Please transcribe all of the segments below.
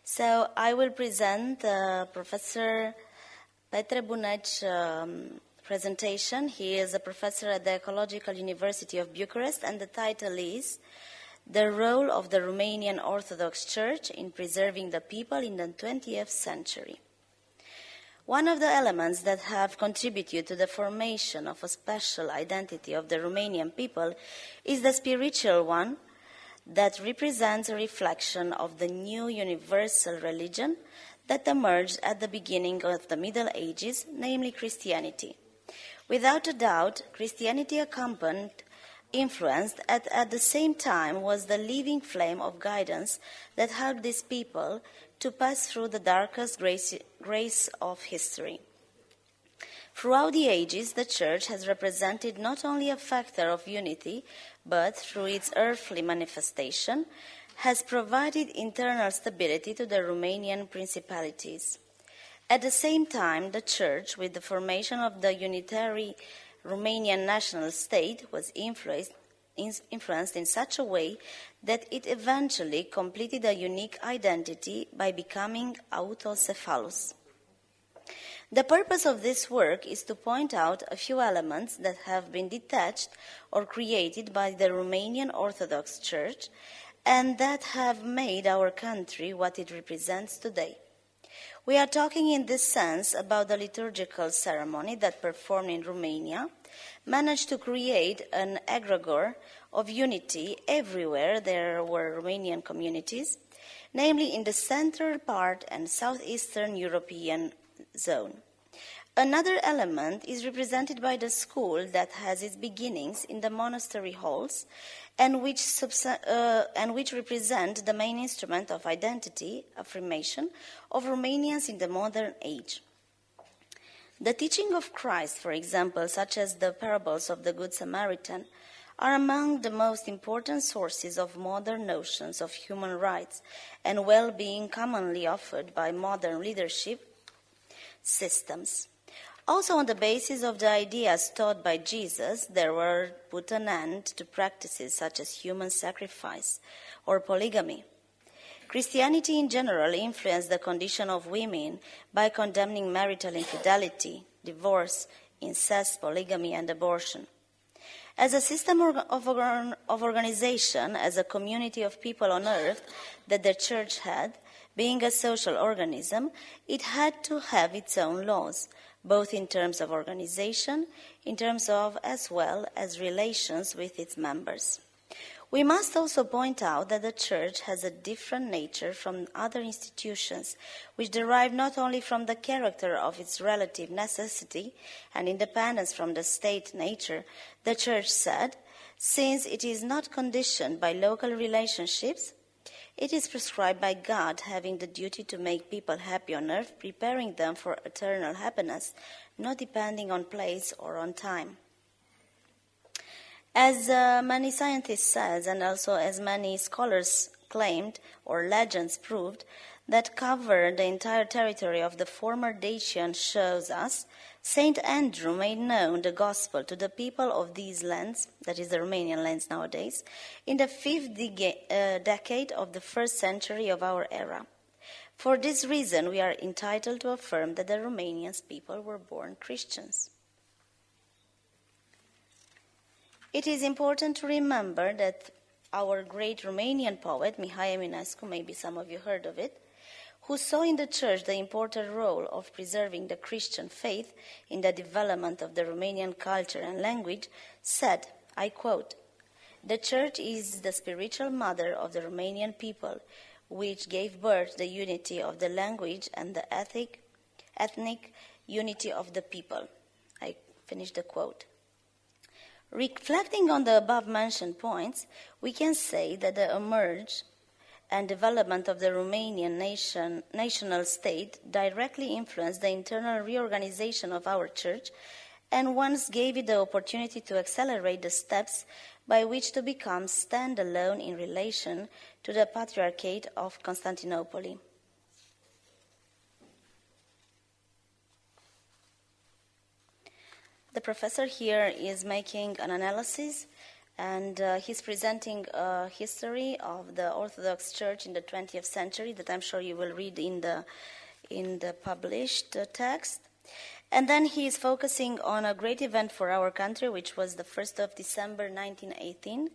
So I will present Professor Petre Buneci presentation. He is a professor at the Ecological University of Bucharest, and the title is The Role of the Romanian Orthodox Church in Preserving the People in the 20th Century. One of the elements that have contributed to the formation of a special identity of the Romanian people is the spiritual one that represents a reflection of the new universal religion that emerged at the beginning of the Middle Ages, namely Christianity. Without a doubt, Christianity accompanied, influenced, at the same time was the living flame of guidance that helped these people to pass through the darkest grace of history. Throughout the ages, the Church has represented not only a factor of unity, but through its earthly manifestation, has provided internal stability to the Romanian principalities. At the same time, the Church, with the formation of the unitary Romanian national state, was influenced in such a way that it eventually completed a unique identity by becoming autocephalous. The purpose of this work is to point out a few elements that have been detached or created by the Romanian Orthodox Church and that have made our country what it represents today. We are talking in this sense about the liturgical ceremony that performed in Romania managed to create an egregore of unity everywhere there were Romanian communities, namely in the central part and southeastern European zone. Another element is represented by the school that has its beginnings in the monastery halls and which represent the main instrument of identity, affirmation of Romanians in the modern age. The teaching of Christ, for example, such as the parables of the Good Samaritan, are among the most important sources of modern notions of human rights and well-being commonly offered by modern leadership systems. Also, on the basis of the ideas taught by Jesus, there were put an end to practices such as human sacrifice or polygamy. Christianity in general influenced the condition of women by condemning marital infidelity, divorce, incest, polygamy, and abortion. As a system of organization, as a community of people on earth that the Church had, being a social organism, it had to have its own laws, both in terms of organization, in terms of as well as relations with its members. We must also point out that the Church has a different nature from other institutions, which derive not only from the character of its relative necessity and independence from the state nature. The Church said, since it is not conditioned by local relationships, it is prescribed by God, having the duty to make people happy on earth, preparing them for eternal happiness, not depending on place or on time. As many scientists said, and also as many scholars claimed or legends proved, that covered the entire territory of the former Dacian shows us, Saint Andrew made known the gospel to the people of these lands, that is the Romanian lands nowadays, in the 5th decade of the 1st century of our era. For this reason, we are entitled to affirm that the Romanian people were born Christians. It is important to remember that our great Romanian poet, Mihai Eminescu, maybe some of you heard of it, who saw in the Church the important role of preserving the Christian faith in the development of the Romanian culture and language, said, I quote, "The Church is the spiritual mother of the Romanian people, which gave birth to the unity of the language and the ethnic unity of the people." I finish the quote. Reflecting on the above-mentioned points, we can say that the emergence and development of the Romanian national state directly influenced the internal reorganization of our Church and once gave it the opportunity to accelerate the steps by which to become stand-alone in relation to the Patriarchate of Constantinople. The professor here is making an analysis And he's presenting a history of the Orthodox Church in the 20th century that I'm sure you will read in the published text. And then he is focusing on a great event for our country, which was the 1st of December 1918,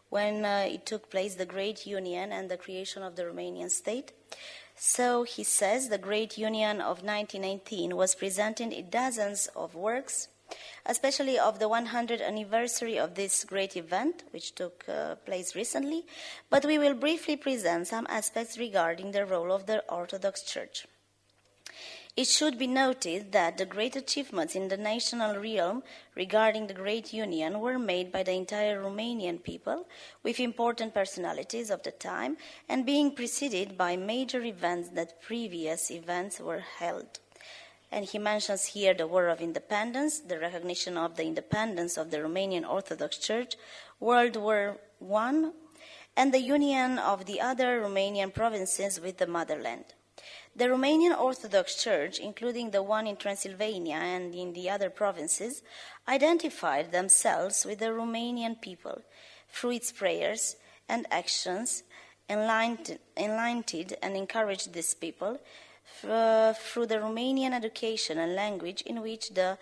when it took place, the Great Union and the creation of the Romanian state. So he says the Great Union of 1918 was presented in dozens of works, especially of the 100th anniversary of this great event, which took place recently, but we will briefly present some aspects regarding the role of the Orthodox Church. It should be noted that the great achievements in the national realm regarding the Great Union were made by the entire Romanian people, with important personalities of the time, and being preceded by major events that previous events were held. And he mentions here the War of Independence, the recognition of the independence of the Romanian Orthodox Church, World War I, and the union of the other Romanian provinces with the motherland. The Romanian Orthodox Church, including the one in Transylvania and in the other provinces, identified themselves with the Romanian people through its prayers and actions, enlightened and encouraged these people through the Romanian education and language in which the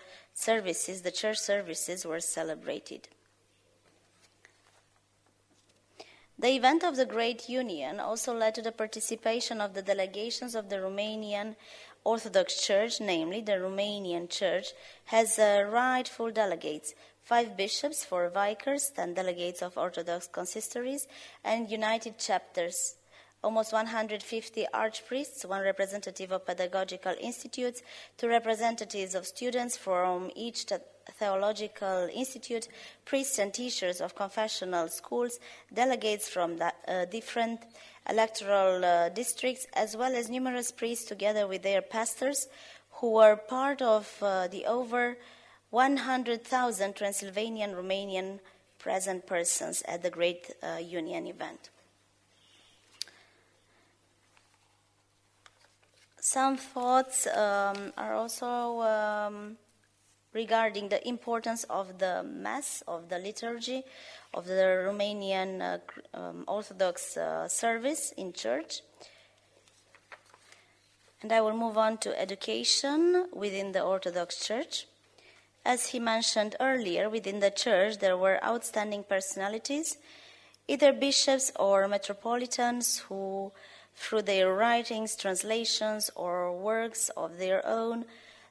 church services were celebrated. The event of the Great Union also led to the participation of the delegations of the Romanian Orthodox Church, namely the Romanian Church has rightful delegates, 5 bishops, 4 vicars, 10 delegates of Orthodox consistories, and united chapters, almost 150 archpriests, 1 representative of pedagogical institutes, 2 representatives of students from each theological institute, priests and teachers of confessional schools, delegates from different electoral districts, as well as numerous priests together with their pastors, who were part of the over 100,000 Transylvanian Romanian present persons at the Great Union event. Some thoughts are also regarding the importance of the Mass, of the liturgy, of the Romanian Orthodox service in church. And I will move on to education within the Orthodox Church. As he mentioned earlier, within the church there were outstanding personalities, either bishops or metropolitans who, through their writings, translations, or works of their own,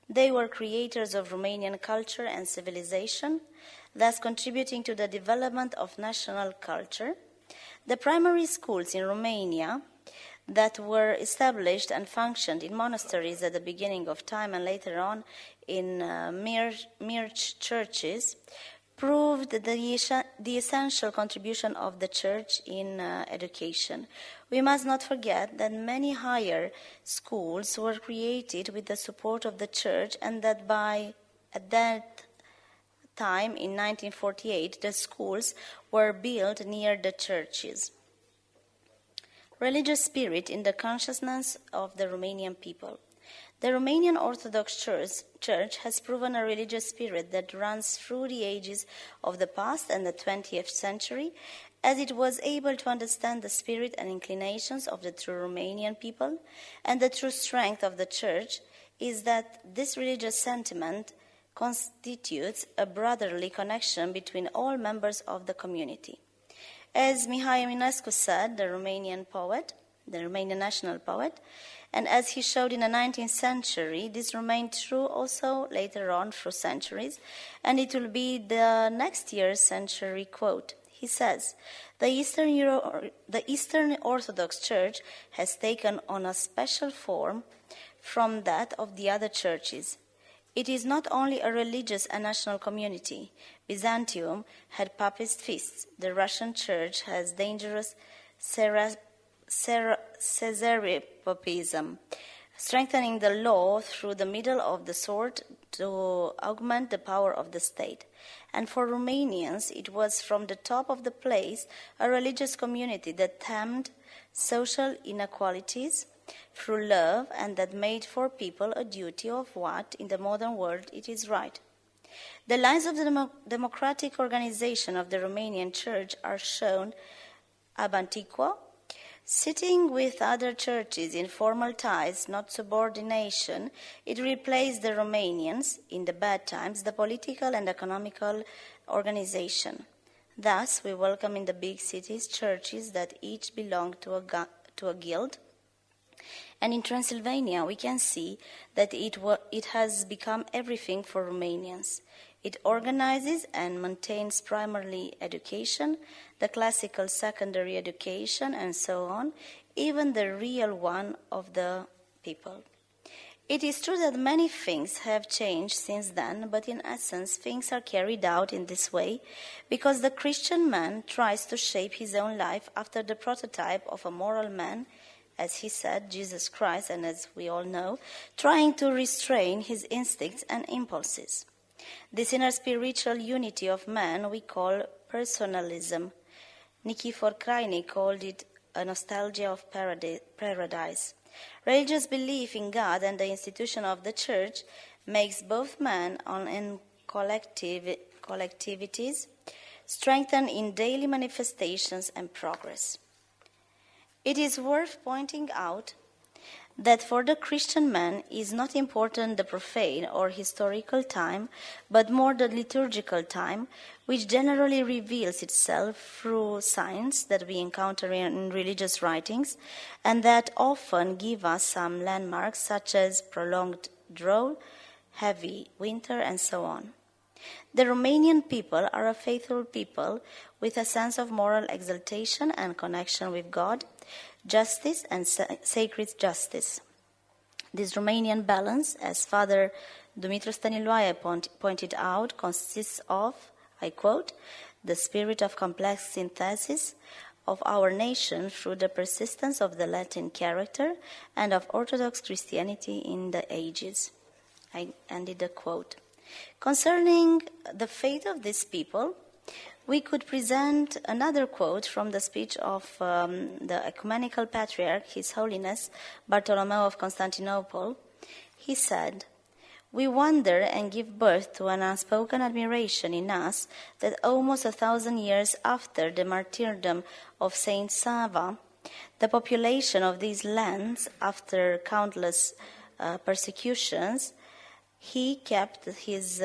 they were creators of Romanian culture and civilization, thus contributing to the development of national culture. The primary schools in Romania that were established and functioned in monasteries at the beginning of time and later on in mere churches proved the essential contribution of the church in education. We must not forget that many higher schools were created with the support of the church, and that at that time, in 1948, the schools were built near the churches. Religious spirit in the consciousness of the Romanian people. The Romanian Orthodox Church has proven a religious spirit that runs through the ages of the past and the 20th century, as it was able to understand the spirit and inclinations of the true Romanian people, and the true strength of the Church is that this religious sentiment constitutes a brotherly connection between all members of the community. As Mihai Eminescu said, the Romanian poet, the Romanian national poet, and as he showed in the 19th century, this remained true also later on through centuries, and it will be the next year's century quote. He says, the Eastern Orthodox Church has taken on a special form from that of the other churches. It is not only a religious and national community. Byzantium had papist feasts. The Russian Church has dangerous Caesaropapism, strengthening the law through the middle of the sword to augment the power of the state. And for Romanians, it was from the top of the place a religious community that tamed social inequalities through love, and that made for people a duty of what, in the modern world, it is right. The lines of the democratic organization of the Romanian Church are shown ab antiqua, sitting with other churches in formal ties, not subordination. It replaced the Romanians, in the bad times, the political and economical organization. Thus, we welcome in the big cities churches that each belong to a guild. And in Transylvania, we can see that it has become everything for Romanians. It organizes and maintains primarily education, the classical secondary education, and so on, even the real one of the people. It is true that many things have changed since then, but in essence, things are carried out in this way because the Christian man tries to shape his own life after the prototype of a moral man, as he said, Jesus Christ, and as we all know, trying to restrain his instincts and impulses. This inner spiritual unity of man we call personalism. Nikifor Kraini called it a nostalgia of paradise. Religious belief in God and the institution of the Church makes both man and collectivities strengthen in daily manifestations and progress. It is worth pointing out that for the Christian man is not important the profane or historical time, but more the liturgical time, which generally reveals itself through signs that we encounter in religious writings, and that often give us some landmarks such as prolonged drought, heavy winter, and so on. The Romanian people are a faithful people with a sense of moral exaltation and connection with God, justice and sacred justice. This Romanian balance, as Father Dumitru Stăniloae pointed out, consists of, I quote, the spirit of complex synthesis of our nation through the persistence of the Latin character and of Orthodox Christianity in the ages. I ended the quote. Concerning the fate of these people, we could present another quote from the speech of the Ecumenical Patriarch, His Holiness Bartolomeo of Constantinople. He said, "We wonder and give birth to an unspoken admiration in us that almost 1,000 years after the martyrdom of Saint Sava, the population of these lands, after countless persecutions, he kept his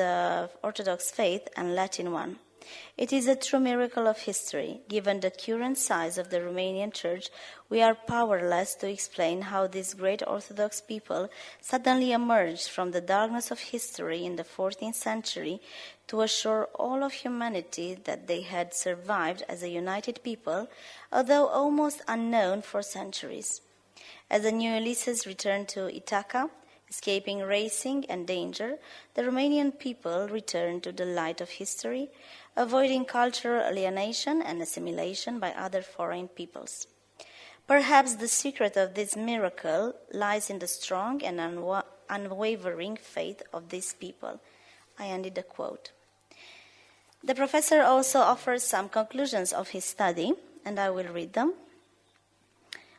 Orthodox faith and Latin one. It is a true miracle of history. Given the current size of the Romanian Church, we are powerless to explain how this great Orthodox people suddenly emerged from the darkness of history in the 14th century to assure all of humanity that they had survived as a united people, although almost unknown for centuries. As the new Ulysses returned to Ithaca, escaping racing and danger, the Romanian people returned to the light of history, avoiding cultural alienation and assimilation by other foreign peoples. Perhaps the secret of this miracle lies in the strong and unwavering faith of these people." I ended the quote. The professor also offers some conclusions of his study, and I will read them.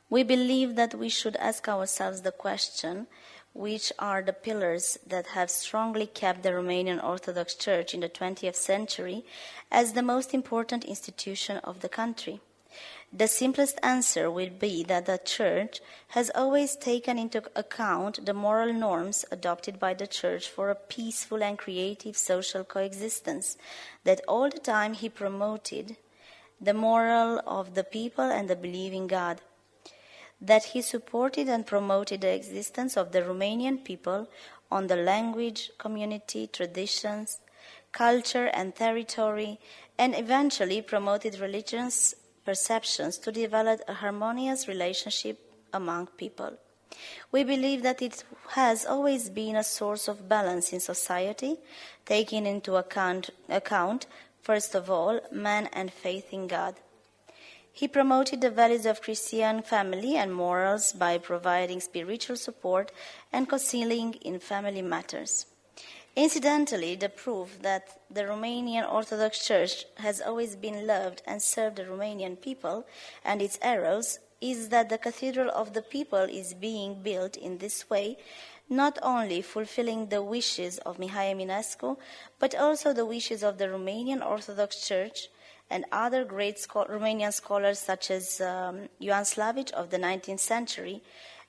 "We believe that we should ask ourselves the question, which are the pillars that have strongly kept the Romanian Orthodox Church in the 20th century as the most important institution of the country? The simplest answer will be that the Church has always taken into account the moral norms adopted by the Church for a peaceful and creative social coexistence, that all the time he promoted the moral of the people and the believing God, that he supported and promoted the existence of the Romanian people on the language, community, traditions, culture, and territory, and eventually promoted religious perceptions to develop a harmonious relationship among people. We believe that it has always been a source of balance in society, taking into account, first of all, man and faith in God. He promoted the values of Christian family and morals by providing spiritual support and counseling in family matters. Incidentally, the proof that the Romanian Orthodox Church has always been loved and served the Romanian people and its is that the Cathedral of the People is being built in this way, not only fulfilling the wishes of Mihai Eminescu, but also the wishes of the Romanian Orthodox Church and other great Romanian scholars such as Ioan Slavic of the 19th century,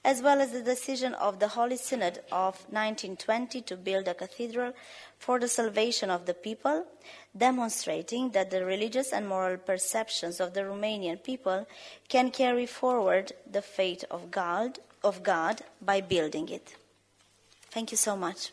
as well as the decision of the Holy Synod of 1920 to build a cathedral for the salvation of the people, demonstrating that the religious and moral perceptions of the Romanian people can carry forward the faith of God by building it. Thank you so much.